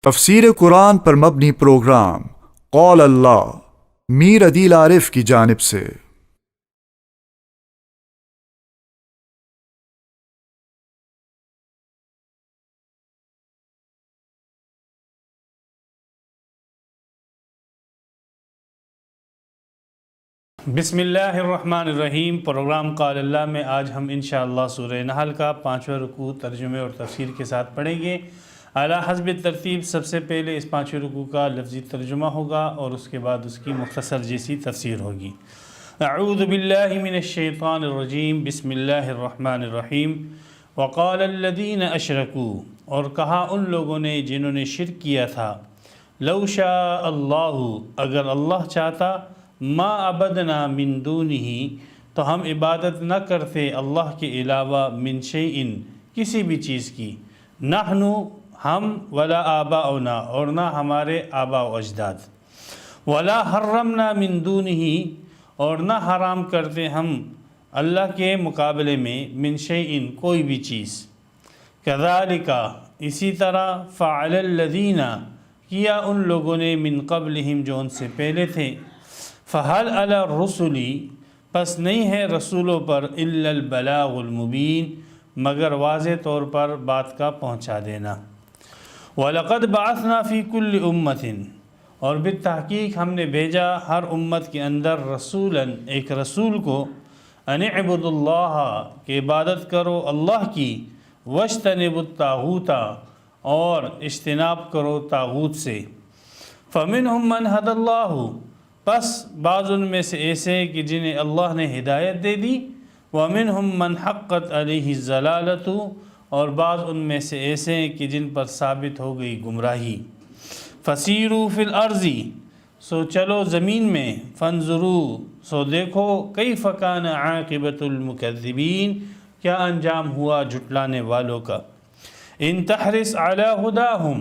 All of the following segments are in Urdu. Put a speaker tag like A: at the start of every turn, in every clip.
A: تفسیر قرآن پر مبنی پروگرام قول اللہ میر عدیل عارف کی جانب سے۔
B: بسم اللہ الرحمن الرحیم۔ پروگرام قول اللہ میں آج ہم انشاءاللہ سورہ نحل کا 5واں رکوع ترجمے اور تفسیر کے ساتھ پڑھیں گے۔ اعلی حسب ترتیب سب سے پہلے اس 5ویں رکوع کا لفظی ترجمہ ہوگا اور اس کے بعد اس کی مختصر جیسی تفسیر ہوگی۔ اعوذ باللہ من الشیطان الرجیم، بسم اللہ الرحمن الرحیم۔ وقال الذین اشرکوا، اور کہا ان لوگوں نے جنہوں نے شرک کیا تھا، لو شاء اللہ، اگر اللہ چاہتا، ما عبدنا من دونہ، تو ہم عبادت نہ کرتے اللہ کے علاوہ، من شیئن، کسی بھی چیز کی، نحن، ہم، ولا آباؤنا، اور نہ ہمارے آباء و اجداد، ولا حرمنا من دونہ، اور نہ حرام کرتے ہم اللہ کے مقابلے میں، من شیئن، کوئی بھی چیز۔ کذالک، اسی طرح، فعل الذین، کیا ان لوگوں نے، من قبلہم، جو ان سے پہلے تھے۔ فہل علی الرسل، پس نہیں ہے رسولوں پر، الا البلاغ المبین، مگر واضح طور پر بات کا پہنچا دینا۔ وَلَقَدْ بَعَثْنَا فِي كُلِّ أُمَّةٍ، اور بالتحقیق ہم نے بھیجا ہر امت کے اندر رسولاً، ایک رسول کو، ان اعبدوا اللہ، کہ عبادت کرو اللہ کی، وَاجْتَنِبُوا الطَّاغُوتَ، اور اجتناب کرو طاغوت سے۔ فَمِنْهُمْ مَنْ هَدَى اللَّهُ، پس بعض ان میں سے ایسے کہ جنہیں اللہ نے ہدایت دے دی، وَمِنْهُمْ مَنْ حَقَّتْ عَلَيْهِ الضَّلَالَةُ، اور بعض ان میں سے ایسے کہ جن پر ثابت ہو گئی گمراہی۔ فَسِيرُوا فِي الْأَرْضِ، سو چلو زمین میں، فَانْظُرُوا، سو دیکھو، كَيْفَ كَانَ عَاقِبَةُ الْمُكَذِّبِينَ، کیا انجام ہوا جھٹلانے والوں کا۔ إِن تَحْرِصْ عَلَى هُدَاهُمْ،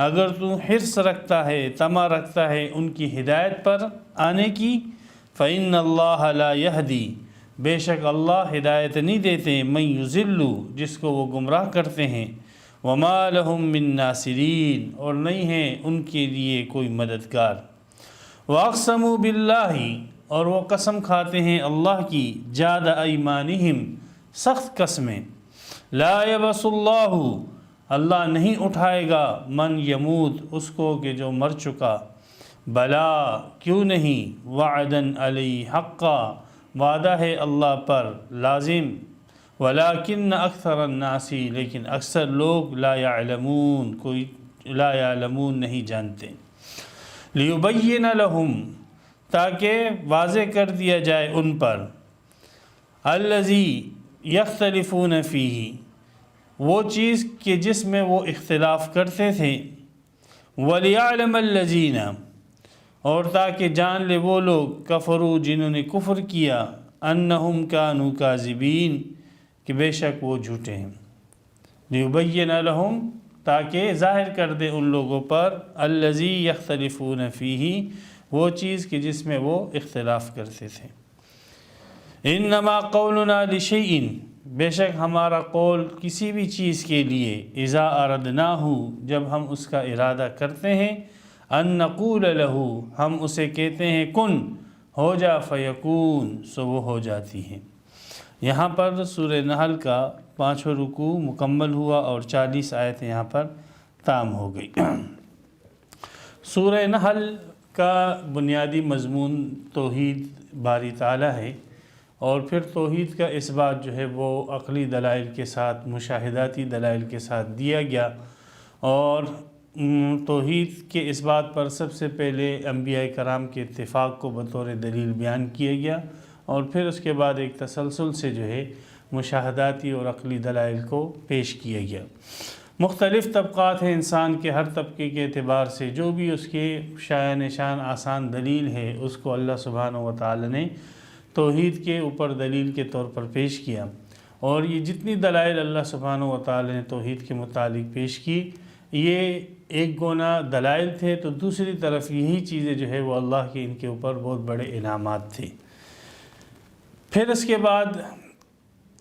B: اگر تو حرص رکھتا ہے، طمع رکھتا ہے ان کی ہدایت پر آنے کی، فإن اللہ لا یہدی، بے شک اللہ ہدایت نہیں دیتے، من یضل، جس کو وہ گمراہ کرتے ہیں، وما لہم من ناصرین، اور نہیں ہے ان کے لیے کوئی مددگار۔ واقسموا باللہ، اور وہ قسم کھاتے ہیں اللہ کی، جاد ایمانہم، سخت قسمیں، لا یبعث اللہ، اللہ نہیں اٹھائے گا، من یموت، اس کو کہ جو مر چکا، بلا، کیوں نہیں، وعدن علی حقا، وعدہ ہے اللہ پر لازم، ولیکن اکثر الناس، لیکن اکثر لوگ، لا یعلمون، لا یعلمون، نہیں جانتے۔ لیبین لہم، تاکہ واضح کر دیا جائے ان پر، الذی یختلفون فیہ، وہ چیز کہ جس میں وہ اختلاف کرتے تھے، وَلِيَعْلَمَ الَّذِينَ، اور تاکہ جان لے وہ لوگ، کفروا، جنہوں نے کفر کیا، أَنَّهُمْ كَانُوا كَاذِبِينَ، کہ بے شک وہ جھوٹے ہیں۔ لِيُبَيِّنَ لَهُمْ، تاکہ ظاہر کر دے ان لوگوں پر، الَّذِي يَخْتَلِفُونَ فِيهِ، وہ چیز کہ جس میں وہ اختلاف کرتے تھے۔ إِنَّمَا قَوْلُنَا لِشَيْءٍ، بے شک ہمارا قول کسی بھی چیز کے لیے، اذا اردناہ، جب ہم اس کا ارادہ کرتے ہیں، ان نقول لہ، ہم اسے کہتے ہیں، کن، ہو جا، فیکون، سو وہ ہو جاتی ہے۔ یہاں پر سورہ نحل کا 5واں رکوع مکمل ہوا اور 40 آیتیں یہاں پر تام ہو گئی۔ سورہ نحل کا بنیادی مضمون توحید باری تعالیٰ ہے، اور پھر توحید کا اثبات جو ہے وہ عقلی دلائل کے ساتھ، مشاہداتی دلائل کے ساتھ دیا گیا، اور توحید کے اثبات پر سب سے پہلے انبیاء کرام کے اتفاق کو بطور دلیل بیان کیا گیا، اور پھر اس کے بعد ایک تسلسل سے جو ہے مشاہداتی اور عقلی دلائل کو پیش کیا گیا۔ مختلف طبقات ہیں انسان کے، ہر طبقے کے اعتبار سے جو بھی اس کے شایع نشان آسان دلیل ہے، اس کو اللہ سبحانہ و تعالی نے توحید کے اوپر دلیل کے طور پر پیش کیا، اور یہ جتنی دلائل اللہ سبحانہ و تعالی نے توحید کے متعلق پیش کی، یہ ایک گونا دلائل تھے، تو دوسری طرف یہی چیزیں جو ہے وہ اللہ کے ان کے اوپر بہت بڑے انعامات تھے۔ پھر اس کے بعد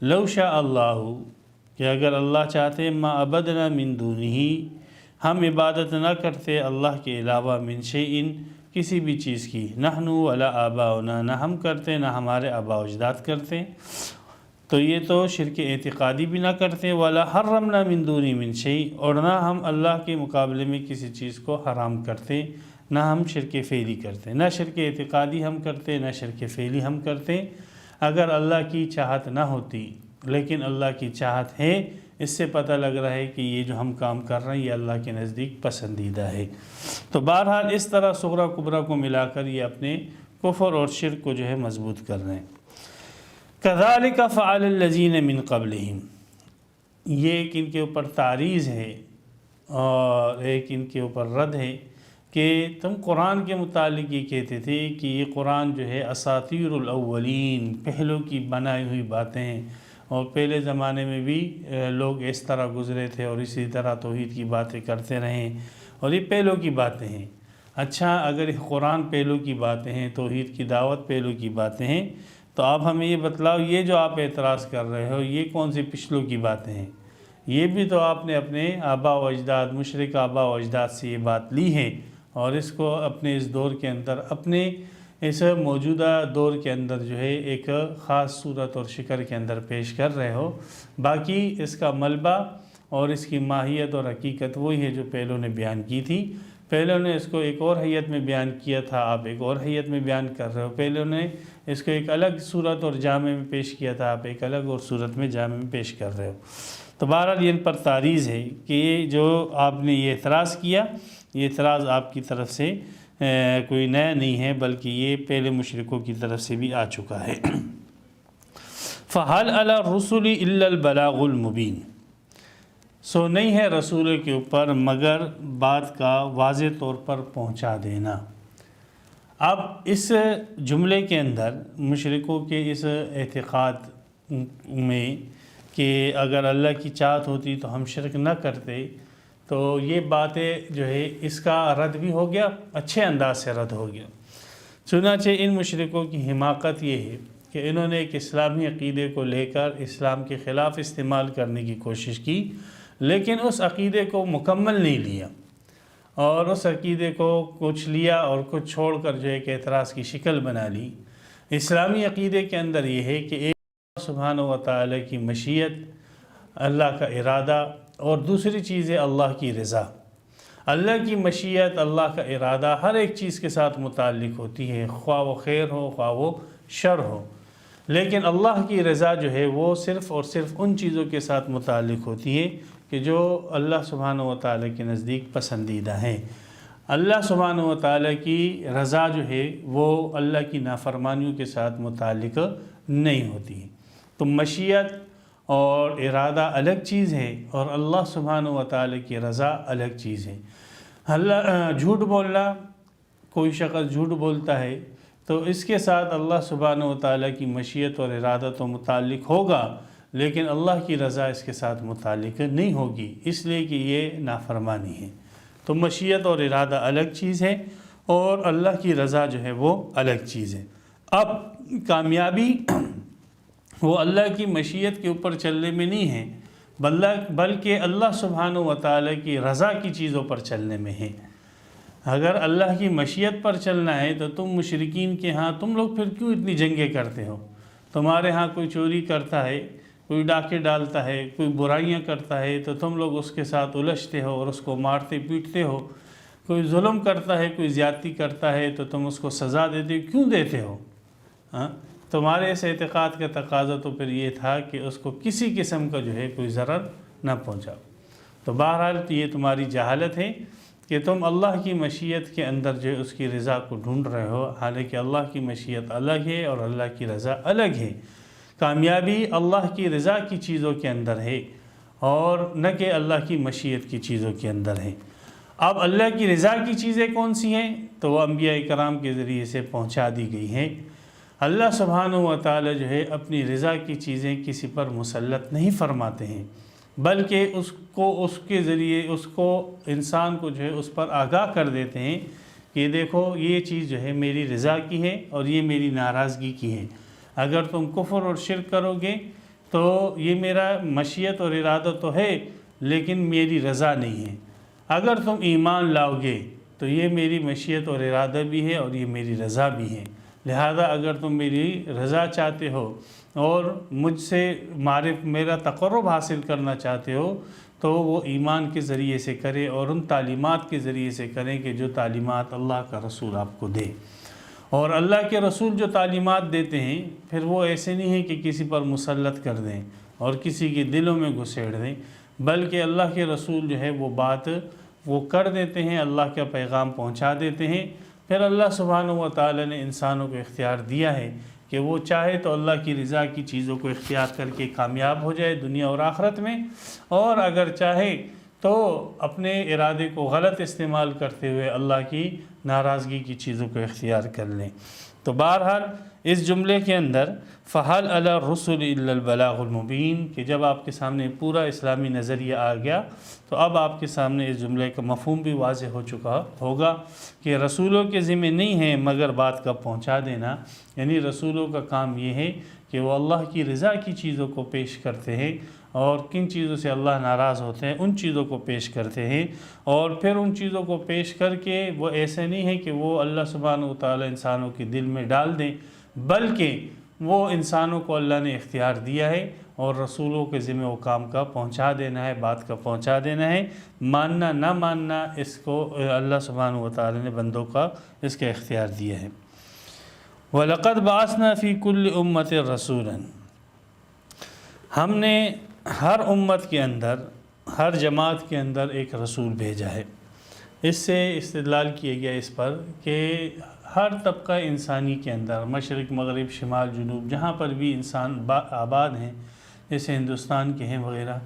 B: لو شاء اللہ کہ اگر اللہ چاہتے ما عبدنا من دونہ ہم عبادت نہ کرتے اللہ کے علاوہ من شیئن کسی بھی چیز کی، نحن ولا آباؤنا نہ ہم کرتے نہ ہمارے آباء و اجداد کرتے، تو یہ تو شرک اعتقادی بھی نہ کرتے، ولا حرمنا من دونی من شیء اور نہ ہم اللہ کے مقابلے میں کسی چیز کو حرام کرتے، نہ ہم شرک فعلی کرتے، نہ شرک اعتقادی ہم کرتے نہ شرک فعلی ہم کرتے اگر اللہ کی چاہت نہ ہوتی، لیکن اللہ کی چاہت ہے، اس سے پتہ لگ رہا ہے کہ یہ جو ہم کام کر رہے ہیں یہ اللہ کے نزدیک پسندیدہ ہے۔ تو بہرحال اس طرح صغرا کبرا کو ملا کر یہ اپنے کفر اور شرک کو جو ہے مضبوط کر رہے ہیں۔ کذالک فعل الذین من قبلہم، یہ ایک ان کے اوپر تعریض ہے اور ایک ان کے اوپر رد ہے کہ تم قرآن کے متعلق یہ کہتے تھے کہ یہ قرآن جو ہے اساطیر الاولین، پہلوں کی بنائی ہوئی باتیں ہیں، اور پہلے زمانے میں بھی لوگ اس طرح گزرے تھے اور اسی طرح توحید کی باتیں کرتے رہے اور یہ پہلوں کی باتیں ہیں۔ اچھا، اگر قرآن پہلوں کی باتیں ہیں، توحید کی دعوت پہلوں کی باتیں ہیں، تو آپ ہمیں یہ بتلاؤ یہ جو آپ اعتراض کر رہے ہو یہ کون سی پچھلوں کی باتیں ہیں؟ یہ بھی تو آپ نے اپنے آباء و اجداد، مشرک آباء و اجداد سے یہ بات لی ہے اور اس کو اپنے اس دور کے اندر، اپنے اس موجودہ دور کے اندر جو ہے ایک خاص صورت اور شکل کے اندر پیش کر رہے ہو۔ باقی اس کا ملبہ اور اس کی ماہیت اور حقیقت وہی ہے جو پہلوں نے بیان کی تھی۔ پہلوں نے اس کو ایک اور حیت میں بیان کیا تھا، آپ ایک اور حیت میں بیان کر رہے ہو۔ پہلوں نے اس کو ایک الگ صورت اور جامع میں پیش کیا تھا، آپ ایک الگ اور صورت میں جامع میں پیش کر رہے ہو۔ تو بہرحال یہ ان پر تعریض ہے کہ یہ جو آپ نے یہ اعتراض کیا، یہ اعتراض آپ کی طرف سے کوئی نیا نہیں ہے، بلکہ یہ پہلے مشرکوں کی طرف سے بھی آ چکا ہے۔ فَهَلْ عَلَى الرُّسُلِ إِلَّا الْبَلَاغُ الْمُبِينُ، سو نہیں ہے رسول کے اوپر مگر بات کا واضح طور پر پہنچا دینا۔ اب اس جملے کے اندر مشرکوں کے اس اعتقاد میں کہ اگر اللہ کی چاہت ہوتی تو ہم شرک نہ کرتے، تو یہ باتیں جو ہے اس کا رد بھی ہو گیا، اچھے انداز سے رد ہو گیا۔ چنانچہ ان مشرکوں کی حماقت یہ ہے کہ انہوں نے ایک اسلامی عقیدے کو لے کر اسلام کے خلاف استعمال کرنے کی کوشش کی، لیکن اس عقیدے کو مکمل نہیں لیا اور اس عقیدے کو کچھ لیا اور کچھ چھوڑ کر جو ایک اعتراض کی شکل بنا لی۔ اسلامی عقیدے کے اندر یہ ہے کہ ایک اللہ سبحانہ و تعالیٰ کی مشیت، اللہ کا ارادہ، اور دوسری چیز ہے اللہ کی رضا۔ اللہ کی مشیت، اللہ کا ارادہ ہر ایک چیز کے ساتھ متعلق ہوتی ہے، خواہ وہ خیر ہو خواہ وہ شر ہو، لیکن اللہ کی رضا جو ہے وہ صرف اور صرف ان چیزوں کے ساتھ متعلق ہوتی ہے کہ جو اللہ سبحانہ و تعالیٰ کے نزدیک پسندیدہ ہیں۔ اللہ سبحانہ و تعالیٰ کی رضا جو ہے وہ اللہ کی نافرمانیوں کے ساتھ متعلق نہیں ہوتی ہے۔ تو مشیت اور ارادہ الگ چیز ہے اور اللہ سبحانہ و تعالیٰ کی رضا الگ چیز ہے۔ جھوٹ بولنا، کوئی شخص جھوٹ بولتا ہے تو اس کے ساتھ اللہ سبحانہ و تعالیٰ کی مشیت اور ارادہ تو متعلق ہوگا، لیکن اللہ کی رضا اس کے ساتھ متعلق نہیں ہوگی، اس لیے کہ یہ نافرمانی ہے۔ تو مشیت اور ارادہ الگ چیز ہے اور اللہ کی رضا جو ہے وہ الگ چیز ہے۔ اب کامیابی وہ اللہ کی مشیت کے اوپر چلنے میں نہیں ہے، بلکہ اللہ سبحانہ و تعالیٰ کی رضا کی چیزوں پر چلنے میں ہے۔ اگر اللہ کی مشیت پر چلنا ہے تو تم مشرکین کے ہاں تم لوگ پھر کیوں اتنی جنگیں کرتے ہو؟ تمہارے ہاں کوئی چوری کرتا ہے، کوئی ڈاکے ڈالتا ہے، کوئی برائیاں کرتا ہے تو تم لوگ اس کے ساتھ الجھتے ہو اور اس کو مارتے پیٹتے ہو۔ کوئی ظلم کرتا ہے، کوئی زیادتی کرتا ہے تو تم اس کو سزا دیتے ہو، کیوں دیتے ہو؟ تمہارے اس اعتقاد کا تقاضا تو پھر یہ تھا کہ اس کو کسی قسم کا جو ہے کوئی ضرر نہ پہنچاؤ۔ تو بہرحال یہ تمہاری جہالت ہے کہ تم اللہ کی مشیت کے اندر جو ہے اس کی رضا کو ڈھونڈ رہے ہو، حالانکہ اللہ کی مشیت الگ ہے اور اللہ کی رضا الگ ہے۔ کامیابی اللہ کی رضا کی چیزوں کے اندر ہے اور نہ کہ اللہ کی مشیت کی چیزوں کے اندر ہے۔ اب اللہ کی رضا کی چیزیں کون سی ہیں؟ تو وہ انبیاء کرام کے ذریعے سے پہنچا دی گئی ہیں۔ اللہ سبحانہ و تعالی جو ہے اپنی رضا کی چیزیں کسی پر مسلط نہیں فرماتے ہیں، بلکہ اس کے ذریعے اس کو انسان کو جو ہے اس پر آگاہ کر دیتے ہیں کہ دیکھو یہ چیز جو ہے میری رضا کی ہے اور یہ میری ناراضگی کی ہے۔ اگر تم کفر اور شرک کرو گے تو یہ میرا مشیت اور ارادہ تو ہے لیکن میری رضا نہیں ہے۔ اگر تم ایمان لاؤ گے تو یہ میری مشیت اور ارادہ بھی ہے اور یہ میری رضا بھی ہے، لہذا اگر تم میری رضا چاہتے ہو اور مجھ سے میرا تقرب حاصل کرنا چاہتے ہو تو وہ ایمان کے ذریعے سے کرے اور ان تعلیمات کے ذریعے سے کریں کہ جو تعلیمات اللہ کا رسول آپ کو دے۔ اور اللہ کے رسول جو تعلیمات دیتے ہیں پھر وہ ایسے نہیں ہیں کہ کسی پر مسلط کر دیں اور کسی کے دلوں میں گھسیڑ دیں، بلکہ اللہ کے رسول جو ہے وہ بات وہ کر دیتے ہیں، اللہ کا پیغام پہنچا دیتے ہیں۔ پھر اللہ سبحانہ و تعالی نے انسانوں کو اختیار دیا ہے کہ وہ چاہے تو اللہ کی رضا کی چیزوں کو اختیار کر کے کامیاب ہو جائے دنیا اور آخرت میں، اور اگر چاہے تو اپنے ارادے کو غلط استعمال کرتے ہوئے اللہ کی ناراضگی کی چیزوں کو اختیار کر لیں۔ تو بہرحال اس جملے کے اندر فَهَلْ عَلَى الرُّسُلِ إِلَّا الْبَلَاغُ الْمُبِينُ کہ جب آپ کے سامنے پورا اسلامی نظریہ آ گیا تو اب آپ کے سامنے اس جملے کا مفہوم بھی واضح ہو چکا ہوگا کہ رسولوں کے ذمہ نہیں ہے مگر بات کا پہنچا دینا، یعنی رسولوں کا کام یہ ہے کہ وہ اللہ کی رضا کی چیزوں کو پیش کرتے ہیں اور کن چیزوں سے اللہ ناراض ہوتے ہیں ان چیزوں کو پیش کرتے ہیں، اور پھر ان چیزوں کو پیش کر کے وہ ایسے نہیں ہے کہ وہ اللہ سبحانہ و تعالی انسانوں کے دل میں ڈال دیں، بلکہ وہ انسانوں کو اللہ نے اختیار دیا ہے اور رسولوں کے ذمہ وہ کام کا پہنچا دینا ہے، بات کا پہنچا دینا ہے، ماننا نہ ماننا اس کو اللہ سبحانہ و تعالی نے بندوں کا اس کا اختیار دیا ہے۔ وَلَقَدْ بَعَثْنَا فِي كُلِّ أُمَّةٍ رَسُولًا ہم نے ہر امت کے اندر ہر جماعت کے اندر ایک رسول بھیجا ہے۔ اس سے استدلال کیا گیا اس پر کہ ہر طبقہ انسانی کے اندر مشرق مغرب شمال جنوب جہاں پر بھی انسان آباد ہیں جیسے ہندوستان کے ہیں وغیرہ،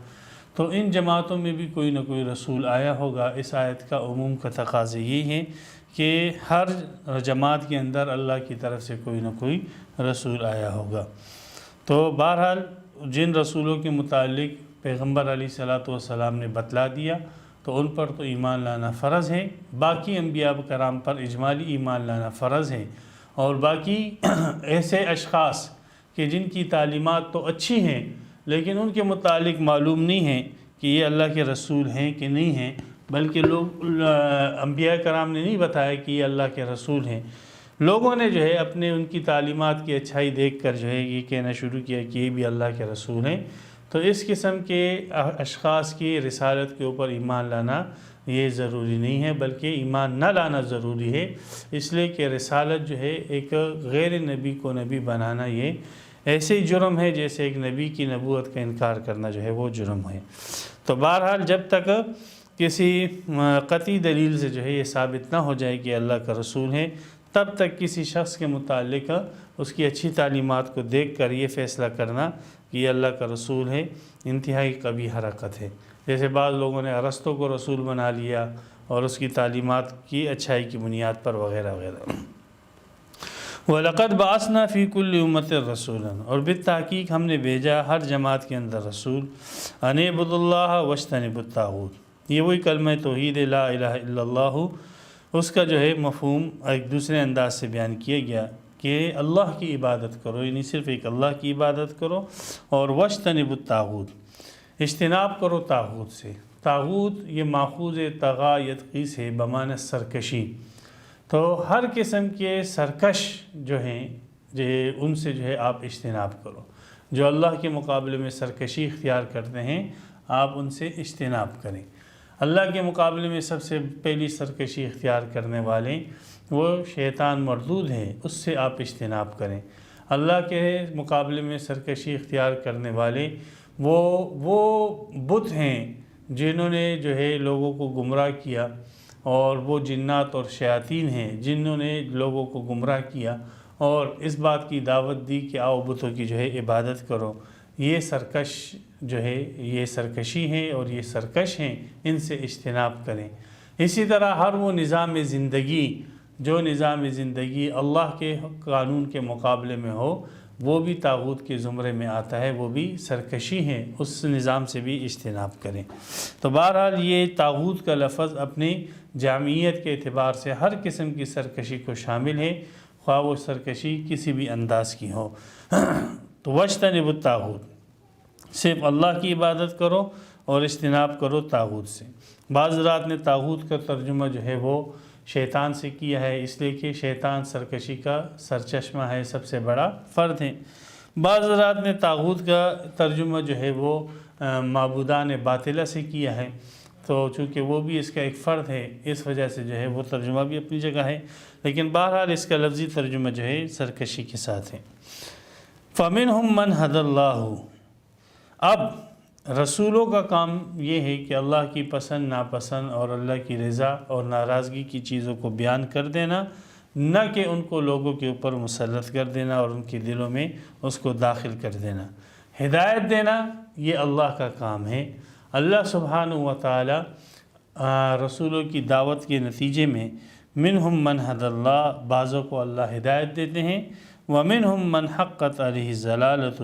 B: تو ان جماعتوں میں بھی کوئی نہ کوئی رسول آیا ہوگا۔ اس آیت کا عموم کا تقاضا یہ ہے کہ ہر جماعت کے اندر اللہ کی طرف سے کوئی نہ کوئی رسول آیا ہوگا۔ تو بہرحال جن رسولوں کے متعلق پیغمبر علیہ الصلاۃ والسلام نے بتلا دیا تو ان پر تو ایمان لانا فرض ہے، باقی انبیاء کرام پر اجمالی ایمان لانا فرض ہے، اور باقی ایسے اشخاص کہ جن کی تعلیمات تو اچھی ہیں لیکن ان کے متعلق معلوم نہیں ہے کہ یہ اللہ کے رسول ہیں کہ نہیں ہیں، بلکہ انبیاء کرام نے نہیں بتایا کہ یہ اللہ کے رسول ہیں، لوگوں نے جو ہے اپنے ان کی تعلیمات کی اچھائی دیکھ کر جو ہے یہ کہنا شروع کیا کہ یہ بھی اللہ کے رسول ہیں۔ تو اس قسم کے اشخاص کی رسالت کے اوپر ایمان لانا یہ ضروری نہیں ہے، بلکہ ایمان نہ لانا ضروری ہے، اس لیے کہ رسالت جو ہے ایک غیر نبی کو نبی بنانا یہ ایسے ہی جرم ہے جیسے ایک نبی کی نبوت کا انکار کرنا جو ہے وہ جرم ہے۔ تو بہرحال جب تک کسی قطعی دلیل سے جو ہے یہ ثابت نہ ہو جائے کہ اللہ کا رسول ہے، تب تک کسی شخص کے متعلق اس کی اچھی تعلیمات کو دیکھ کر یہ فیصلہ کرنا کہ یہ اللہ کا رسول ہے انتہائی قبیح حرکت ہے۔ جیسے بعض لوگوں نے ارسطو کو رسول بنا لیا اور اس کی تعلیمات کی اچھائی کی بنیاد پر وغیرہ وغیرہ۔ وَلَقَدْ بَعَثْنَا فِي كُلِّ أُمَّةٍ رَسُولًا اور بالتحقیق ہم نے بھیجا ہر جماعت کے اندر رسول، أَنِ اعْبُدُوا اللَّهَ وَاجْتَنِبُوا الطَّاغُوتَ یہ وہی کلمہ توحید لا الہ الا اللہ، اس کا جو ہے مفہوم ایک دوسرے انداز سے بیان کیا گیا کہ اللہ کی عبادت کرو، یعنی صرف ایک اللہ کی عبادت کرو، اور وَاجْتَنِبُوا الطَّاغُوتَ اجتناب کرو طاغوت سے۔ طاغوت یہ ماخوذ طغا یطغی سے بمعنی سرکشی، تو ہر قسم کے سرکش جو ہیں ان سے جو ہے آپ اجتناب کرو، جو اللہ کے مقابلے میں سرکشی اختیار کرتے ہیں آپ ان سے اجتناب کریں۔ اللہ کے مقابلے میں سب سے پہلی سرکشی اختیار کرنے والے وہ شیطان مردود ہیں، اس سے آپ اجتناب کریں۔ اللہ کے مقابلے میں سرکشی اختیار کرنے والے وہ بت ہیں جنہوں نے جو ہے لوگوں کو گمراہ کیا، اور وہ جنات اور شیاطین ہیں جنہوں نے لوگوں کو گمراہ کیا اور اس بات کی دعوت دی کہ آؤ بتوں کی جو ہے عبادت کرو۔ یہ سرکش جو ہے یہ سرکشی ہیں اور یہ سرکش ہیں، ان سے اجتناب کریں۔ اسی طرح ہر وہ نظام زندگی جو نظام زندگی اللہ کے قانون کے مقابلے میں ہو وہ بھی طاغوت کے زمرے میں آتا ہے، وہ بھی سرکشی ہیں، اس نظام سے بھی اجتناب کریں۔ تو بہرحال یہ طاغوت کا لفظ اپنی جامعیت کے اعتبار سے ہر قسم کی سرکشی کو شامل ہے، خواہ وہ سرکشی کسی بھی انداز کی ہو۔ تو واجتنبوا الطاغوت صرف اللہ کی عبادت کرو اور اجتناب کرو طاغوت سے۔ بعض حضرات نے طاغوت کا ترجمہ جو ہے وہ شیطان سے کیا ہے، اس لیے کہ شیطان سرکشی کا سرچشمہ ہے، سب سے بڑا فرد ہے۔ بعض حضرات نے طاغوت کا ترجمہ جو ہے وہ معبودان باطلہ سے کیا ہے، تو چونکہ وہ بھی اس کا ایک فرد ہے، اس وجہ سے جو ہے وہ ترجمہ بھی اپنی جگہ ہے، لیکن بہرحال اس کا لفظی ترجمہ جو ہے سرکشی کے ساتھ ہے۔ فَمِنْهُمْ مَنْ هَدَى اللَّهُ، اب رسولوں کا کام یہ ہے کہ اللہ کی پسند ناپسند اور اللہ کی رضا اور ناراضگی کی چیزوں کو بیان کر دینا، نہ کہ ان کو لوگوں کے اوپر مسلط کر دینا اور ان کے دلوں میں اس کو داخل کر دینا۔ ہدایت دینا یہ اللہ کا کام ہے۔ اللہ سبحانہ و تعالی رسولوں کی دعوت کے نتیجے میں منہم من ہدی اللہ، بعضوں کو اللہ ہدایت دیتے ہیں، ومنہم من حقت علیہ الضلالۃ،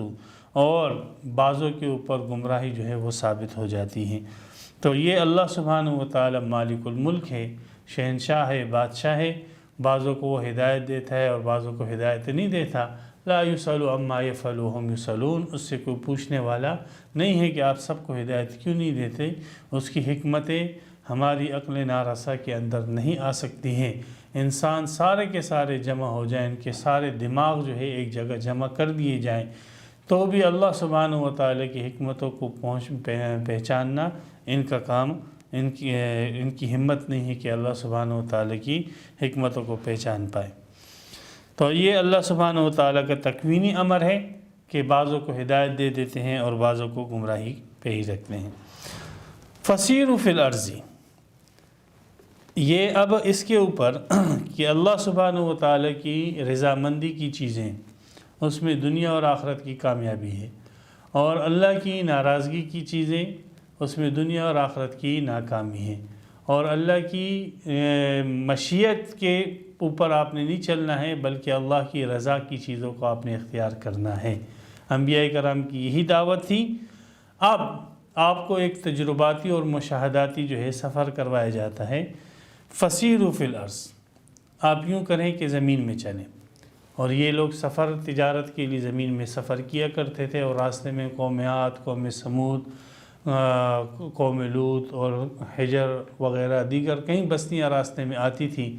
B: اور بعضوں کے اوپر گمراہی جو ہے وہ ثابت ہو جاتی ہے۔ تو یہ اللہ سبحانہ و تعالی مالک الملک ہے، شہنشاہ ہے، بادشاہ ہے، بعضوں کو وہ ہدایت دیتا ہے اور بعضوں کو ہدایت نہیں دیتا۔ لا یسأل عما یفعل وهم یسألون، اس سے کوئی پوچھنے والا نہیں ہے کہ آپ سب کو ہدایت کیوں نہیں دیتے۔ اس کی حکمتیں ہماری عقل نارسا کے اندر نہیں آ سکتی ہیں۔ انسان سارے کے سارے جمع ہو جائیں، ان کے سارے دماغ جو ہے ایک جگہ جمع کر دیے جائیں، تو بھی اللہ سبحانہ و تعالی کی حکمتوں کو پہچاننا ان کا کام، ان کی ہمت نہیں ہے کہ اللہ سبحانہ و تعالی کی حکمتوں کو پہچان پائے۔ تو یہ اللہ سبحانہ و تعالی کا تکوینی امر ہے کہ بعضوں کو ہدایت دے دیتے ہیں اور بعضوں کو گمراہی پہ ہی رکھتے ہیں۔ فسیروا فی الارض، یہ اب اس کے اوپر کہ اللہ سبحانہ و تعالی کی رضامندی کی چیزیں، اس میں دنیا اور آخرت کی کامیابی ہے، اور اللہ کی ناراضگی کی چیزیں، اس میں دنیا اور آخرت کی ناکامی ہے۔ اور اللہ کی مشیت کے اوپر آپ نے نہیں چلنا ہے، بلکہ اللہ کی رضا کی چیزوں کو آپ نے اختیار کرنا ہے۔ انبیاء کرام کی یہی دعوت تھی۔ اب آپ کو ایک تجرباتی اور مشاہداتی جو ہے سفر کروایا جاتا ہے۔ فسیروا فی الارض، آپ یوں کریں کہ زمین میں چلیں۔ اور یہ لوگ سفر تجارت کے لیے زمین میں سفر کیا کرتے تھے، اور راستے میں قوم عاد، قوم سمود، قوم لوط اور حجر وغیرہ دیگر کئی بستیاں راستے میں آتی تھیں،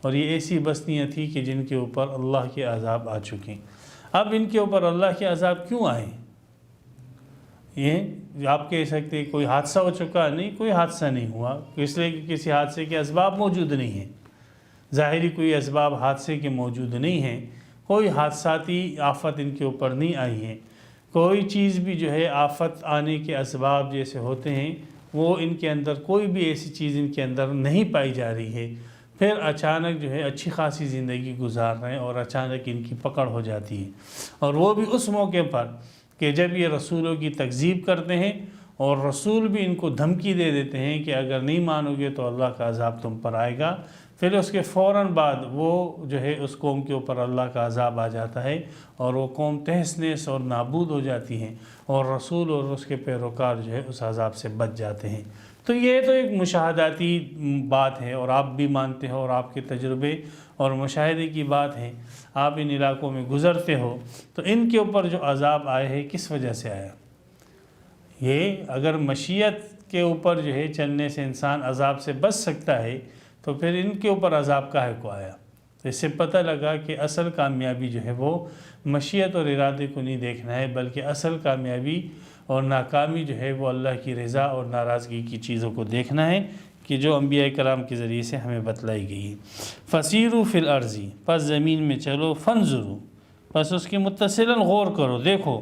B: اور یہ ایسی بستیاں تھیں کہ جن کے اوپر اللہ کے عذاب آ چکے۔ اب ان کے اوپر اللہ کے عذاب کیوں آئے؟ یہ آپ کہہ سکتے کوئی حادثہ ہو چکا، نہیں، کوئی حادثہ نہیں ہوا، اس لیے کہ کسی حادثے کے اسباب موجود نہیں ہیں، ظاہری کوئی اسباب حادثے کے موجود نہیں ہیں، کوئی حادثاتی آفت ان کے اوپر نہیں آئی ہے، کوئی چیز بھی جو ہے آفت آنے کے اسباب جیسے ہوتے ہیں وہ ان کے اندر کوئی بھی ایسی چیز ان کے اندر نہیں پائی جا رہی ہے۔ پھر اچانک جو ہے اچھی خاصی زندگی گزار رہے ہیں اور اچانک ان کی پکڑ ہو جاتی ہے، اور وہ بھی اس موقع پر کہ جب یہ رسولوں کی تکذیب کرتے ہیں، اور رسول بھی ان کو دھمکی دے دیتے ہیں کہ اگر نہیں مانو گے تو اللہ کا عذاب تم پر آئے گا۔ پھر اس کے فوراً بعد وہ جو ہے اس قوم کے اوپر اللہ کا عذاب آ جاتا ہے، اور وہ قوم تہس نہس اور نابود ہو جاتی ہے، اور رسول اور اس کے پیروکار جو ہے اس عذاب سے بچ جاتے ہیں۔ تو یہ تو ایک مشاہداتی بات ہے، اور آپ بھی مانتے ہو، اور آپ کے تجربے اور مشاہدے کی بات ہے، آپ ان علاقوں میں گزرتے ہو۔ تو ان کے اوپر جو عذاب آئے ہے کس وجہ سے آیا؟ یہ اگر مشیت کے اوپر جو ہے چلنے سے انسان عذاب سے بچ سکتا ہے، تو پھر ان کے اوپر عذاب کاہے کو آیا؟ تو اس سے پتہ لگا کہ اصل کامیابی جو ہے وہ مشیت اور ارادے کو نہیں دیکھنا ہے، بلکہ اصل کامیابی اور ناکامی جو ہے وہ اللہ کی رضا اور ناراضگی کی چیزوں کو دیکھنا ہے، کہ جو انبیاء کرام کے ذریعے سے ہمیں بتلائی گئی ہے۔ فسیروا فی الارض، پس زمین میں چلو، فانظروا، پس اس کی متصلاً غور کرو، دیکھو۔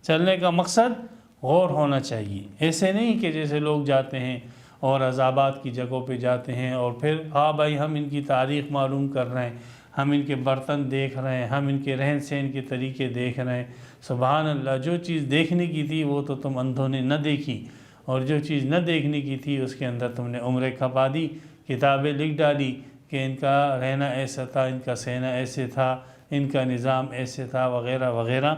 B: چلنے کا مقصد غور ہونا چاہیے، ایسے نہیں کہ جیسے لوگ جاتے ہیں اور عذابات کی جگہوں پہ جاتے ہیں، اور پھر ہاں بھائی ہم ان کی تاریخ معلوم کر رہے ہیں، ہم ان کے برتن دیکھ رہے ہیں، ہم ان کے رہن سہن کے طریقے دیکھ رہے ہیں۔ سبحان اللہ، جو چیز دیکھنے کی تھی وہ تو تم اندھوں نے نہ دیکھی، اور جو چیز نہ دیکھنے کی تھی اس کے اندر تم نے عمریں کھپا دی، کتابیں لکھ ڈالی کہ ان کا رہنا ایسا تھا، ان کا سہنا ایسے تھا، ان کا نظام ایسے تھا، وغیرہ وغیرہ۔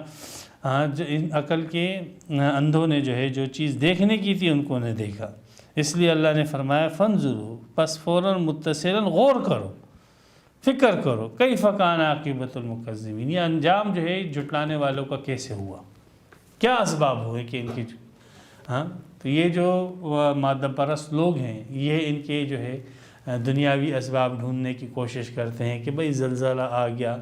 B: ان عقل کے اندھوں نے جو ہے جو چیز دیکھنے کی تھی ان کو نے دیکھا۔ اس لیے اللہ نے فرمایا فانظروا، پس فوراً متصلاً غور کرو، فکر کرو، کیف کان عاقبۃ المکذبین، یہ انجام جو ہے جھٹلانے والوں کا کیسے ہوا، کیا اسباب ہوئے کہ ان کی ہاں تو یہ جو مادہ پرست لوگ ہیں یہ ان کے جو ہے دنیاوی اسباب ڈھونڈنے کی کوشش کرتے ہیں کہ بھائی زلزلہ آ گیا،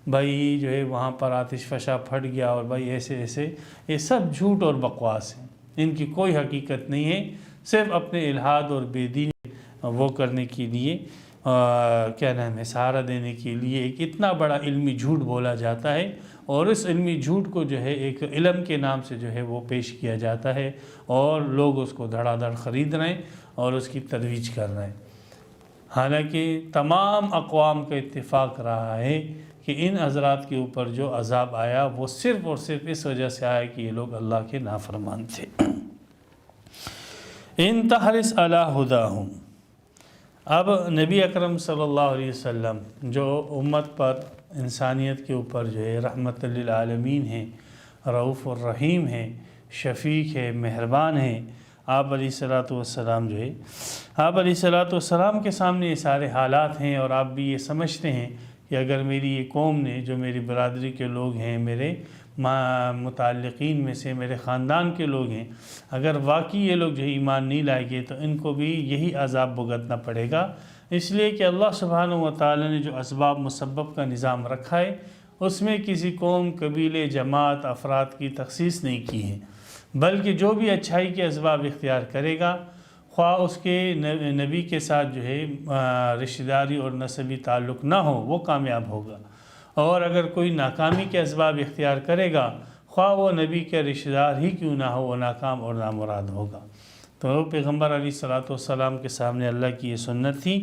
B: بھائی جو ہے وہاں پر آتش فشاں پھٹ گیا، اور بھائی ایسے ایسے، یہ سب جھوٹ اور بکواس ہیں، ان کی کوئی حقیقت نہیں ہے، صرف اپنے الحاد اور بے دینی وہ کرنے کے لیے کیا نام ہے سہارا دینے کے لیے ایک اتنا بڑا علمی جھوٹ بولا جاتا ہے، اور اس علمی جھوٹ کو جو ہے ایک علم کے نام سے جو ہے وہ پیش کیا جاتا ہے، اور لوگ اس کو دھڑا دھڑ خرید رہے ہیں اور اس کی ترویج کر رہے ہیں۔ حالانکہ تمام اقوام کا اتفاق رہا ہے کہ ان حضرات کے اوپر جو عذاب آیا وہ صرف اور صرف اس وجہ سے آیا کہ یہ لوگ اللہ کے نافرمان تھے۔ ان تحرس علی ہداہم، اب نبی اکرم صلی اللہ علیہ وسلم جو امت پر، انسانیت کے اوپر جو ہے رحمت للعالمین ہیں، رؤوف الرحیم ہیں، شفیق ہے، مہربان ہیں، آپ علیہ الصلوۃ والسلام جو ہے آپ علیہ الصلوۃ والسلام کے سامنے یہ سارے حالات ہیں، اور آپ بھی یہ سمجھتے ہیں کہ اگر میری یہ قوم نے، جو میری برادری کے لوگ ہیں، میرے متعلقین میں سے میرے خاندان کے لوگ ہیں، اگر واقعی یہ لوگ جو ہے ایمان نہیں لائیں گے تو ان کو بھی یہی عذاب بھگتنا پڑے گا، اس لیے کہ اللہ سبحانہ و تعالی نے جو اسباب مسبب کا نظام رکھا ہے اس میں کسی قوم، قبیلے، جماعت، افراد کی تخصیص نہیں کی ہے، بلکہ جو بھی اچھائی کے اسباب اختیار کرے گا، خواہ اس کے نبی کے ساتھ جو ہے رشتہ داری اور نسبی تعلق نہ ہو، وہ کامیاب ہوگا، اور اگر کوئی ناکامی کے اسباب اختیار کرے گا، خواہ وہ نبی کے رشتہ دار ہی کیوں نہ ہو، وہ ناکام اور نامراد ہوگا۔ تو پیغمبر علیہ الصلوۃ والسلام کے سامنے اللہ کی یہ سنت تھی،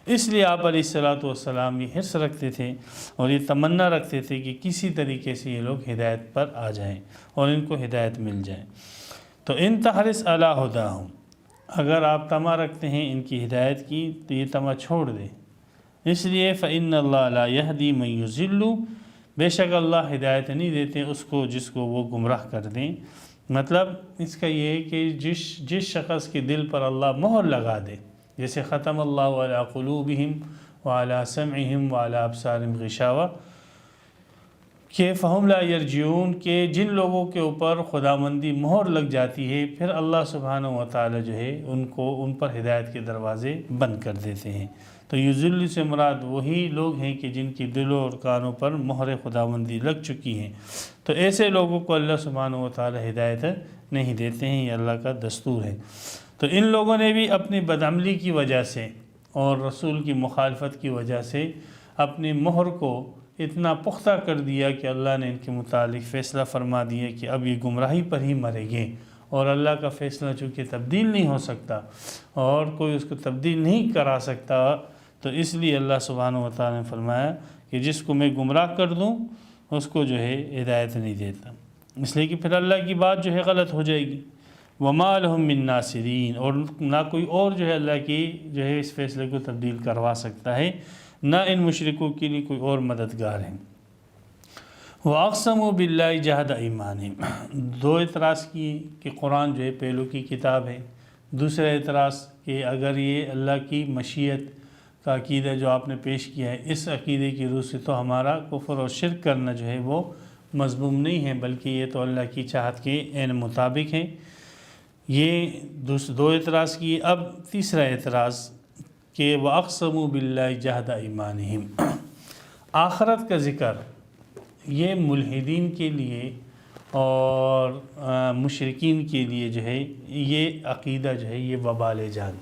B: اس لیے آپ علیہ الصلوۃ والسلام یہ حرص رکھتے تھے اور یہ تمنا رکھتے تھے کہ کسی طریقے سے یہ لوگ ہدایت پر آ جائیں اور ان کو ہدایت مل جائے۔ تو ان تحرس علی ہداہم، اگر آپ طمع رکھتے ہیں ان کی ہدایت کی تو یہ طمع چھوڑ دیں، اس لیے فإن اللہ لا یہدی من یضل، بے شک اللہ ہدایت نہیں دیتے اس کو جس کو وہ گمراہ کر دیں۔ مطلب اس کا یہ ہے کہ جس شخص کے دل پر اللہ مہر لگا دے، جیسے ختم اللہ علی قلوبہم وعلی سمعہم وعلی ابصارہم غشاوہ، کہ فہم لا یرجعون، کہ جن لوگوں کے اوپر خداوندی مہر لگ جاتی ہے پھر اللہ سبحانہ و تعالی جو ہے ان پر ہدایت کے دروازے بند کر دیتے ہیں۔ تو یضل سے مراد وہی لوگ ہیں کہ جن کی دلوں اور کانوں پر مہر خداوندی لگ چکی ہیں، تو ایسے لوگوں کو اللہ سبحانہ و تعالی ہدایت نہیں دیتے ہیں، یہ اللہ کا دستور ہے۔ تو ان لوگوں نے بھی اپنی بدعملی کی وجہ سے اور رسول کی مخالفت کی وجہ سے اپنی مہر کو اتنا پختہ کر دیا کہ اللہ نے ان کے متعلق فیصلہ فرما دیا کہ اب یہ گمراہی پر ہی مریں گے، اور اللہ کا فیصلہ چونکہ تبدیل نہیں ہو سکتا اور کوئی اس کو تبدیل نہیں کرا سکتا، تو اس لیے اللہ سبحانہ و تعالیٰ نے فرمایا کہ جس کو میں گمراہ کر دوں اس کو جو ہے ہدایت نہیں دیتا، اس لیے کہ پھر اللہ کی بات جو ہے غلط ہو جائے گی۔ وَمَا لَهُم مِّن نَاصِرِينَ، اور نہ کوئی اور جو ہے اللہ کی جو ہے اس فیصلے کو تبدیل کروا سکتا ہے، نہ ان مشرکوں کے لیے کوئی اور مددگار ہیں۔ وَأَقْسَمُوا بِاللَّهِ جَهْدَ أَيْمَانِهِمْ، دو اعتراض کی کہ قرآن جو ہے پہلو کی کتاب ہے، دوسرا اعتراض کہ اگر یہ اللہ کی مشیت کا عقیدہ جو آپ نے پیش کیا ہے، اس عقیدے کی روح سے تو ہمارا کفر اور شرک کرنا جو ہے وہ مذموم نہیں ہے، بلکہ یہ تو اللہ کی چاہت کے عین مطابق ہے۔ یہ دو اعتراض کیے۔ اب تیسرا اعتراض کہ وَأَقْسَمُوا بِاللَّهِ جَهْدَ أَيْمَانِهِمْ، آخرت کا ذکر یہ ملحدین کے لیے اور مشرکین کے لیے جو ہے یہ عقیدہ جو ہے یہ وبال جان،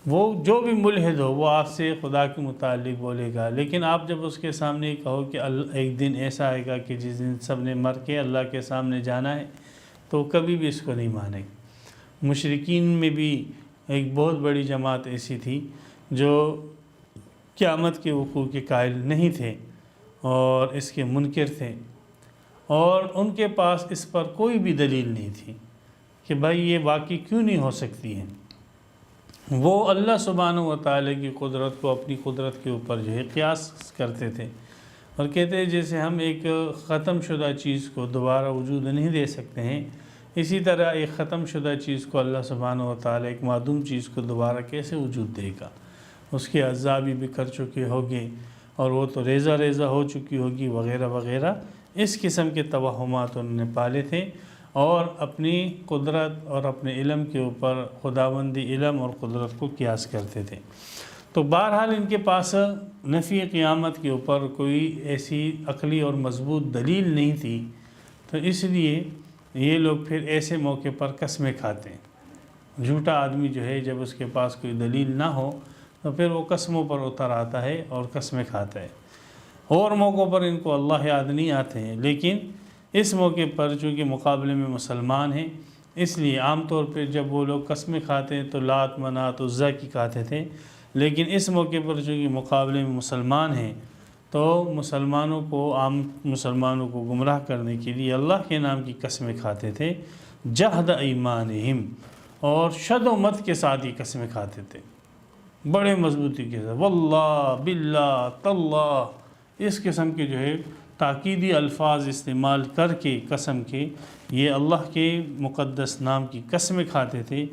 B: وہ جو بھی ملحد ہو وہ آپ سے خدا کے متعلق بولے گا، لیکن آپ جب اس کے سامنے کہو کہ ایک دن ایسا آئے گا کہ جس دن سب نے مر کے اللہ کے سامنے جانا ہے، تو کبھی بھی اس کو نہیں مانے گا۔ مشرکین میں بھی ایک بہت بڑی جماعت ایسی تھی جو قیامت کے وقوع کے قائل نہیں تھے اور اس کے منکر تھے، اور ان کے پاس اس پر کوئی بھی دلیل نہیں تھی کہ بھائی یہ واقعی کیوں نہیں ہو سکتی ہے۔ وہ اللہ سبحانہ و تعالی کی قدرت کو اپنی قدرت کے اوپر جو ہے قیاس کرتے تھے اور کہتے ہیں جیسے ہم ایک ختم شدہ چیز کو دوبارہ وجود نہیں دے سکتے ہیں، اسی طرح ایک ختم شدہ چیز کو اللہ سبحانہ و تعالی ایک معدوم چیز کو دوبارہ کیسے وجود دے گا، اس کے اعضاء بھی بکھر چکے ہوں گے اور وہ تو ریزہ ریزہ ہو چکی ہوگی وغیرہ وغیرہ، اس قسم کے توہمات انہوں نے پالے تھے اور اپنی قدرت اور اپنے علم کے اوپر خداوندی علم اور قدرت کو قیاس کرتے تھے۔ تو بہرحال ان کے پاس نفی قیامت کے اوپر کوئی ایسی عقلی اور مضبوط دلیل نہیں تھی، تو اس لیے یہ لوگ پھر ایسے موقع پر قسمیں کھاتے ہیں۔ جھوٹا آدمی جو ہے جب اس کے پاس کوئی دلیل نہ ہو تو پھر وہ قسموں پر اتر آتا ہے اور قسمیں کھاتا ہے۔ اور موقعوں پر ان کو اللہ یاد نہیں آتے ہیں، لیکن اس موقع پر چونکہ مقابلے میں مسلمان ہیں، اس لیے عام طور پہ جب وہ لوگ قسمیں کھاتے ہیں تو لات منات عزا کی کھاتے تھے، لیکن اس موقع پر چونکہ مقابلے میں مسلمان ہیں تو عام مسلمانوں کو گمراہ کرنے کے لیے اللہ کے نام کی قسمیں کھاتے تھے، جہد ایمانہم، اور شد و مت کے ساتھ ہی قسمیں کھاتے تھے، بڑے مضبوطی کے ساتھ، واللہ باللہ تاللہ، اس قسم کے جو ہے تاکیدی الفاظ استعمال کر کے قسم کے یہ اللہ کے مقدس نام کی قسمیں کھاتے تھے۔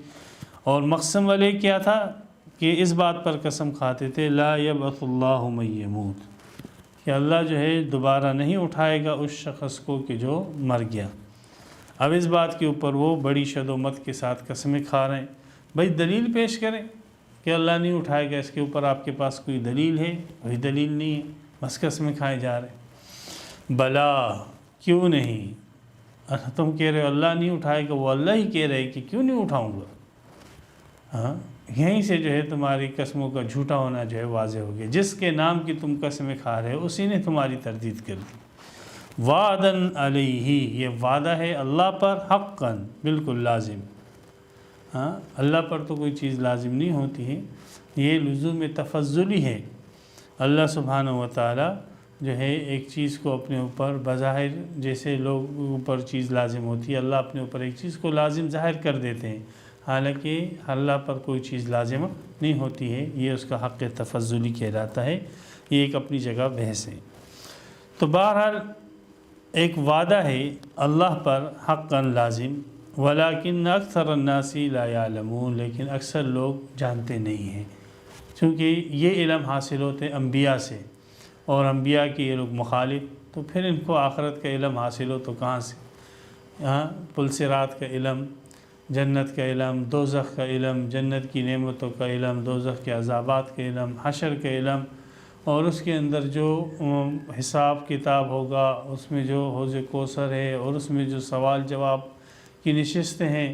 B: اور مقسم والے کیا تھا کہ اس بات پر قسم کھاتے تھے لا یبعث اللہ من یموت، کہ اللہ جو ہے دوبارہ نہیں اٹھائے گا اس شخص کو کہ جو مر گیا۔ اب اس بات کے اوپر وہ بڑی شد و مت کے ساتھ قسمیں کھا رہے ہیں۔ بھائی دلیل پیش کریں کہ اللہ نہیں اٹھائے گا، اس کے اوپر آپ کے پاس کوئی دلیل ہے؟ کوئی دلیل نہیں ہے، بس قسمیں کھائے جا رہے ہیں۔ بلا، کیوں نہیں؟ تم کہہ رہے ہو اللہ نہیں اٹھائے گا، وہ اللہ ہی کہہ رہے کہ کیوں نہیں اٹھاؤں گا۔ ہاں، یہیں سے جو ہے تمہاری قسموں کا جھوٹا ہونا جو ہے واضح ہو گیا۔ جس کے نام کی تم قسمیں کھا رہے ہو اسی نے تمہاری تردید کر دی۔ وعدن علیہ، یہ وعدہ ہے اللہ پر، حقاً، بالکل لازم۔ ہاں، اللہ پر تو کوئی چیز لازم نہیں ہوتی ہے، یہ لزوم تفضلی ہے۔ اللہ سبحانہ و تعالی جو ہے ایک چیز کو اپنے اوپر بظاہر، جیسے لوگوں اوپر چیز لازم ہوتی ہے، اللہ اپنے اوپر ایک چیز کو لازم ظاہر کر دیتے ہیں، حالانکہ اللہ پر کوئی چیز لازم نہیں ہوتی ہے، یہ اس کا حق تفضلی کہلاتا ہے، یہ ایک اپنی جگہ بحث ہے۔ تو بہرحال ایک وعدہ ہے اللہ پر حقاً لازم، ولیکن اکثر الناس لا یعلمون، لیکن اکثر لوگ جانتے نہیں ہیں، چونکہ یہ علم حاصل ہوتے انبیاء سے، اور انبیاء کے یہ لوگ مخالف، تو پھر ان کو آخرت کا علم حاصل ہو تو کہاں سے؟ یہاں پل صراط کا علم، جنت کا علم، دوزخ کا علم، جنت کی نعمتوں کا علم، دوزخ کے عذابات کا علم، حشر کا علم، اور اس کے اندر جو حساب کتاب ہوگا، اس میں جو حوض کوثر ہے، اور اس میں جو سوال جواب کی نشستیں ہیں،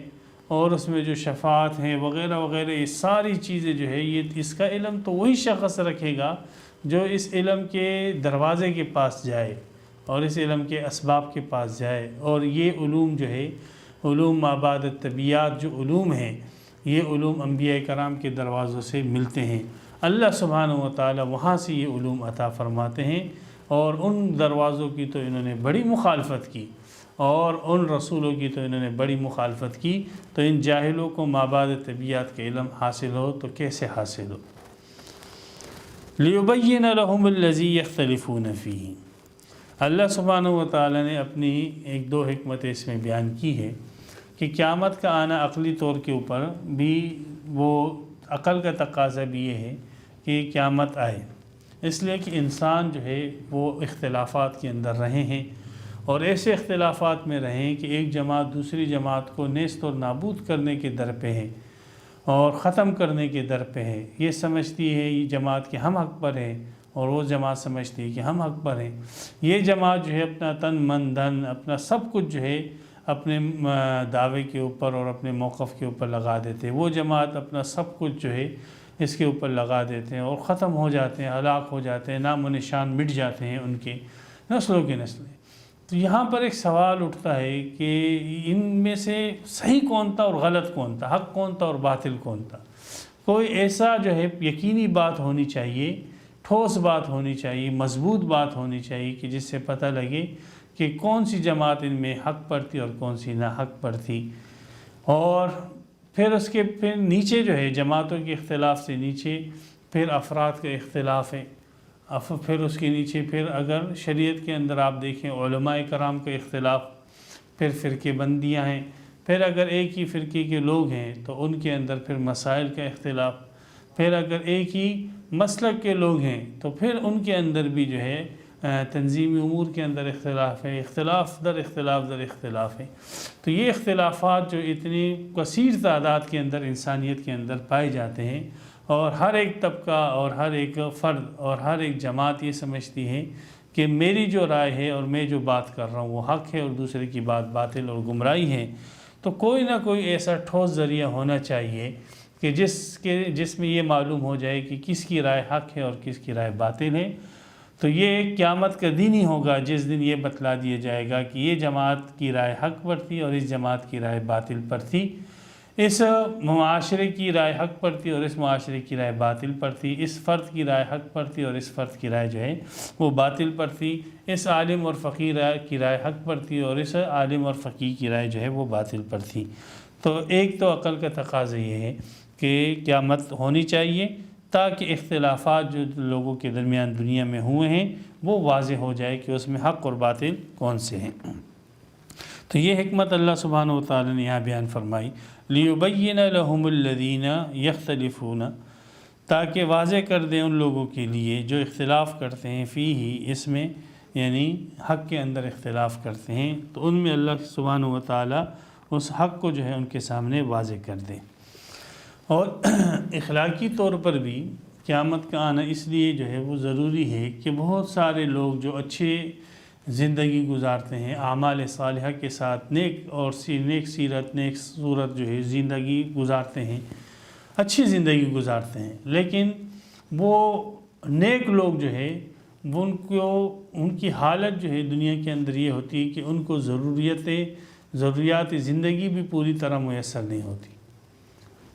B: اور اس میں جو شفاعت ہیں وغیرہ وغیرہ، یہ ساری چیزیں جو ہے یہ اس کا علم تو وہی شخص رکھے گا جو اس علم کے دروازے کے پاس جائے اور اس علم کے اسباب کے پاس جائے۔ اور یہ علوم جو ہے، علوم ما بعد الطبیعیات جو علوم ہیں، یہ علوم انبیاء کرام کے دروازوں سے ملتے ہیں، اللہ سبحانہ و تعالی وہاں سے یہ علوم عطا فرماتے ہیں، اور ان دروازوں کی تو انہوں نے بڑی مخالفت کی، اور ان رسولوں کی تو انہوں نے بڑی مخالفت کی، تو ان جاہلوں کو ما بعد طبیعیات کا علم حاصل ہو تو کیسے حاصل ہو؟ لِيُبَيِّنَ لَهُمُ الَّذِي يَخْتَلِفُونَ فِيهِ، اللہ سبحانہ و تعالی نے اپنی ایک دو حکمت اس میں بیان کی ہے کہ قیامت کا آنا عقلی طور کے اوپر بھی، وہ عقل کا تقاضا بھی یہ ہے کہ قیامت آئے، اس لیے کہ انسان جو ہے وہ اختلافات کے اندر رہے ہیں، اور ایسے اختلافات میں رہیں کہ ایک جماعت دوسری جماعت کو نیست اور نابود کرنے کے در پہ ہے اور ختم کرنے کے در پہ ہے۔ یہ سمجھتی ہے یہ جماعت کہ ہم حق پر ہیں، اور وہ جماعت سمجھتی ہے کہ ہم حق پر ہیں۔ یہ جماعت جو ہے اپنا تن من دھن، اپنا سب کچھ جو ہے اپنے دعوے کے اوپر اور اپنے موقف کے اوپر لگا دیتے ہیں، وہ جماعت اپنا سب کچھ جو ہے اس کے اوپر لگا دیتے ہیں اور ختم ہو جاتے ہیں، ہلاک ہو جاتے ہیں، نام و نشان مٹ جاتے ہیں ان کے، نسلوں کی نسلیں۔ تو یہاں پر ایک سوال اٹھتا ہے کہ ان میں سے صحیح کون تھا اور غلط کون تھا، حق کون تھا اور باطل کون تھا؟ کوئی ایسا جو ہے یقینی بات ہونی چاہیے، ٹھوس بات ہونی چاہیے، مضبوط بات ہونی چاہیے کہ جس سے پتہ لگے کہ کون سی جماعت ان میں حق پر تھی اور کون سی نہ حق پر تھی۔ اور پھر اس کے نیچے جو ہے جماعتوں کے اختلاف سے نیچے پھر افراد کا اختلاف ہے، پھر اس کے نیچے پھر اگر شریعت کے اندر آپ دیکھیں علماء کرام کا اختلاف، پھر فرقے بندیاں ہیں، پھر اگر ایک ہی فرقے کے لوگ ہیں تو ان کے اندر پھر مسائل کا اختلاف، پھر اگر ایک ہی مسلک کے لوگ ہیں تو پھر ان کے اندر بھی جو ہے تنظیمی امور کے اندر اختلاف ہے، اختلاف در اختلاف ہے۔ تو یہ اختلافات جو اتنی کثیر تعداد کے اندر انسانیت کے اندر پائے جاتے ہیں، اور ہر ایک طبقہ اور ہر ایک فرد اور ہر ایک جماعت یہ سمجھتی ہے کہ میری جو رائے ہے اور میں جو بات کر رہا ہوں وہ حق ہے اور دوسرے کی بات باطل اور گمراہی ہے، تو کوئی نہ کوئی ایسا ٹھوس ذریعہ ہونا چاہیے کہ جس میں یہ معلوم ہو جائے کہ کس کی رائے حق ہے اور کس کی رائے باطل ہے۔ تو یہ قیامت کا دن ہی ہوگا جس دن یہ بتلا دیا جائے گا کہ یہ جماعت کی رائے حق پر تھی اور اس جماعت کی رائے باطل پر تھی، اس معاشرے کی رائے حق پر تھی اور اس معاشرے کی رائے باطل پر تھی، اس فرد کی رائے حق پر تھی اور اس فرد کی رائے جو ہے وہ باطل پر تھی، اس عالم اور فقیر کی رائے حق پر تھی اور اس عالم اور فقیر کی رائے جو ہے وہ باطل پر تھی۔ تو ایک تو عقل کا تقاضا یہ ہے کہ قیامت ہونی چاہیے تاکہ اختلافات جو لوگوں کے درمیان دنیا میں ہوئے ہیں وہ واضح ہو جائے کہ اس میں حق اور باطل کون سے ہیں۔ تو یہ حکمت اللہ سبحانہ وتعالی نے یہاں بیان فرمائی، لِيُبَيِّنَ لَهُمُ الَّذِينَ يَخْتَلِفُونَ، تاکہ واضح کر دیں ان لوگوں کے لیے جو اختلاف کرتے ہیں فیہ، اس میں یعنی حق کے اندر اختلاف کرتے ہیں، تو ان میں اللہ سبحانہ وتعالی اس حق کو جو ہے ان کے سامنے واضح کر دیں۔ اور اخلاقی طور پر بھی قیامت کا آنا اس لیے جو ہے وہ ضروری ہے کہ بہت سارے لوگ جو اچھے زندگی گزارتے ہیں، اعمال صالحہ کے ساتھ نیک سیرت نیک صورت جو ہے زندگی گزارتے ہیں، اچھی زندگی گزارتے ہیں، لیکن وہ نیک لوگ جو ہے ان کی حالت جو ہے دنیا کے اندر یہ ہوتی ہے کہ ان کو ضروریات زندگی بھی پوری طرح میسر نہیں ہوتی،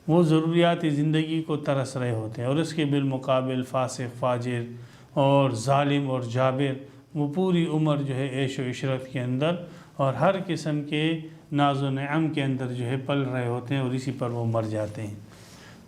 B: وہ ضروریات زندگی کو ترس رہے ہوتے ہیں، اور اس کے بالمقابل فاسق فاجر اور ظالم اور جابر وہ پوری عمر جو ہے عیش و عشرت کے اندر اور ہر قسم کے ناز و نعم کے اندر جو ہے پل رہے ہوتے ہیں، اور اسی پر وہ مر جاتے ہیں۔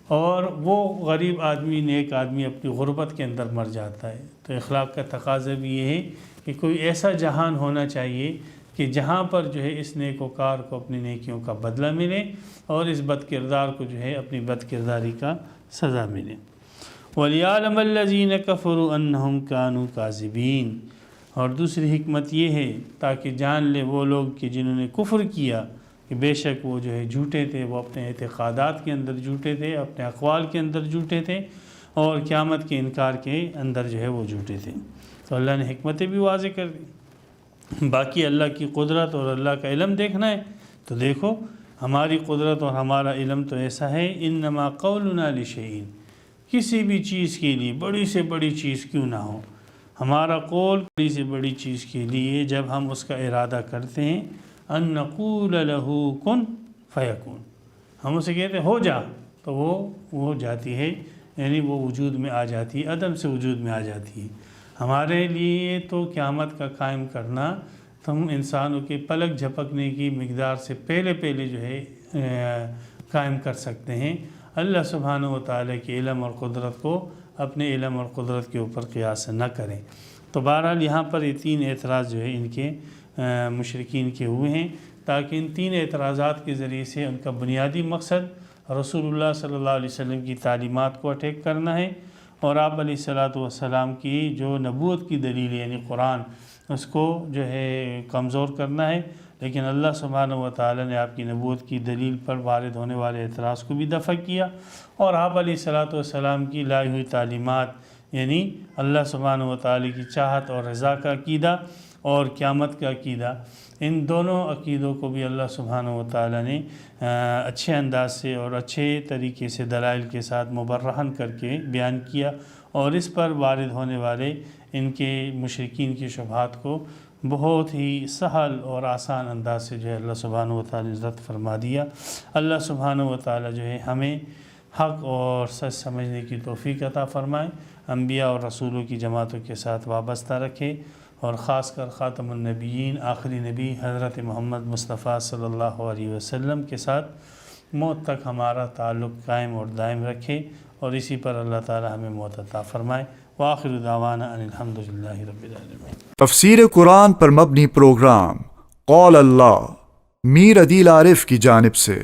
B: اور وہ غریب آدمی نیک آدمی اپنی غربت کے اندر مر جاتا ہے۔ تو اخلاق کا تقاضا بھی یہ ہے کہ کوئی ایسا جہان ہونا چاہیے کہ جہاں پر جو ہے اس نیک وکار کو اپنی نیکیوں کا بدلہ ملے اور اس بد کردار کو جو ہے اپنی بد کرداری کا سزا ملے۔ وَلِيَعْلَمَ الَّذِينَ كَفَرُوا أَنَّهُمْ كَانُوا كَاذِبِينَ، اور دوسری حکمت یہ ہے تاکہ جان لے وہ لوگ کہ جنہوں نے کفر کیا کہ بے شک وہ جو ہے جھوٹے تھے، وہ اپنے اعتقادات کے اندر جھوٹے تھے، اپنے اقوال کے اندر جھوٹے تھے، اور قیامت کے انکار کے اندر جو ہے وہ جھوٹے تھے۔ تو اللہ نے حکمتیں بھی واضح کر دی۔ باقی اللہ کی قدرت اور اللہ کا علم دیکھنا ہے تو دیکھو، ہماری قدرت اور ہمارا علم تو ایسا ہے، انما قولنا لشیء، کسی بھی چیز کے لیے بڑی سے بڑی چیز کیوں نہ ہو، ہمارا قول بڑی سے بڑی چیز کے لیے جب ہم اس کا ارادہ کرتے ہیں، ان نقول له کن فیکون، ہم اسے کہتے ہیں ہو جا تو وہ ہو جاتی ہے، یعنی وہ وجود میں آ جاتی ہے، عدم سے وجود میں آ جاتی ہے۔ ہمارے لیے تو قیامت کا قائم کرنا ہم انسانوں کے پلک جھپکنے کی مقدار سے پہلے جو ہے قائم کر سکتے ہیں۔ اللہ سبحانہ وتعالی کے علم اور قدرت کو اپنے علم اور قدرت کے اوپر قیاس نہ کریں۔ تو بہرحال یہاں پر یہ تین اعتراض جو ہے ان کے مشرکین کے ہوئے ہیں، تاکہ ان تین اعتراضات کے ذریعے سے ان کا بنیادی مقصد رسول اللہ صلی اللہ علیہ وسلم کی تعلیمات کو اٹیک کرنا ہے، اور آپ علیہ السلام کی جو نبوت کی دلیل یعنی قرآن، اس کو جو ہے کمزور کرنا ہے۔ لیکن اللہ سبحانہ وتعالی نے آپ کی نبوت کی دلیل پر وارد ہونے والے اعتراض کو بھی دفع کیا، اور آپ علیہ السلام کی لائی ہوئی تعلیمات یعنی اللہ سبحانہ وتعالی کی چاہت اور رضا کا عقیدہ اور قیامت کا عقیدہ، ان دونوں عقیدوں کو بھی اللہ سبحانہ وتعالی نے اچھے انداز سے اور اچھے طریقے سے دلائل کے ساتھ مبرہن کر کے بیان کیا، اور اس پر وارد ہونے والے ان کے مشرکین کی شبہات کو بہت ہی سہل اور آسان انداز سے جو ہے اللہ سبحانہ وتعالی نے رد فرما دیا۔ اللہ سبحانہ وتعالی جو ہے ہمیں حق اور سچ سمجھنے کی توفیق عطا فرمائے، انبیاء اور رسولوں کی جماعتوں کے ساتھ وابستہ رکھے، اور خاص کر خاتم النبیین آخری نبی حضرت محمد مصطفیٰ صلی اللہ علیہ وسلم کے ساتھ موت تک ہمارا تعلق قائم اور دائم رکھے، اور اسی پر اللہ تعالی ہمیں موت عطا فرمائے۔ وآخر دعوانا ان الحمدللہ رب العالمین۔
A: تفسیر قرآن پر مبنی پروگرام قول اللہ میر عدیل عارف کی جانب سے